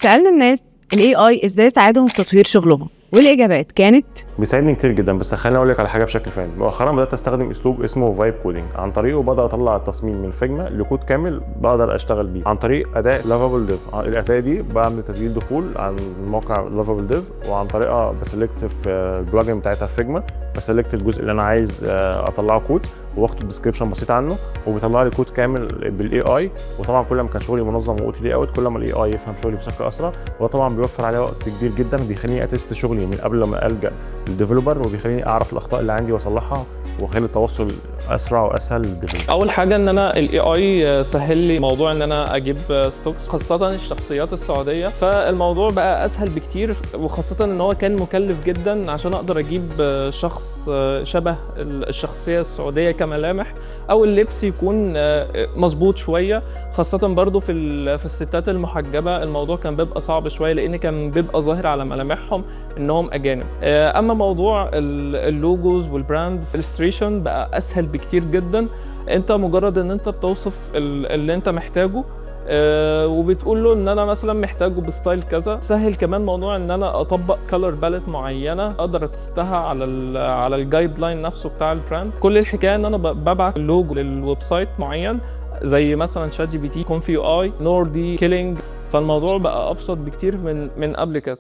سألنا الناس ال AI ازاي ساعدهم في تطوير شغلهم، والإجابات كانت بيساعدني كتير جدا. بس خليني اقول لك على حاجه بشكل فعلي. مؤخرا بدات استخدم اسلوب اسمه فايب كودينج. عن طريقه بقدر اطلع التصميم من فيجما لكود كامل بقدر اشتغل بيه عن طريق اداه لافابل ديف. الاداه دي بعمل تسجيل دخول عن موقع لافابل ديف، وعن طريقها بسلكت في البلجن بتاعتها في فيجما، بسلكت الجزء اللي انا عايز اطلعه كود واكتب ديسكربشن بسيط عنه، وبيطلع لي كود كامل بالاي اي. وطبعا كل ما كان شغلي منظم وقلت لي اوت، كل ما الاي اي يفهم شغلي بشكل اسرع، وده طبعا بيوفر عليه وقت كبير جدا، بيخليني اتست شغلي من قبل ما الجا للديفلوبر، وبيخليني اعرف الاخطاء اللي عندي واصلحها، وخلي التواصل اسرع واسهل للديفلوبر. اول حاجه ان انا الاي اي سهل لي موضوع ان انا اجيب ستوكس، خاصه الشخصيات السعوديه، فالموضوع بقى اسهل بكتير، وخاصه ان هو كان مكلف جدا عشان اقدر اجيب شخص شبه الشخصيه السعوديه كملامح، او اللبس يكون مظبوط شويه، خاصه برضو في الستات المحجبه الموضوع كان بيبقى صعب شويه، لان كان بيبقى ظاهر على ملامحهم انهم اجانب. اما موضوع اللوجوز والبراند في الستريشن بقى اسهل بكتير جدا. انت مجرد ان انت بتوصف اللي انت محتاجه وبتقول له ان انا مثلا محتاجه بستايل كذا. سهل كمان موضوع ان انا اطبق كلر باليت معينه اقدر اتستها على الجايد لاين نفسه بتاع البراند. كل الحكايه ان انا ببعت اللوجو للويب سايت معين زي مثلا شات جي بي تي، كونفيو اي، نوردي، كيلينج، فالموضوع بقى ابسط بكتير من قبل كده.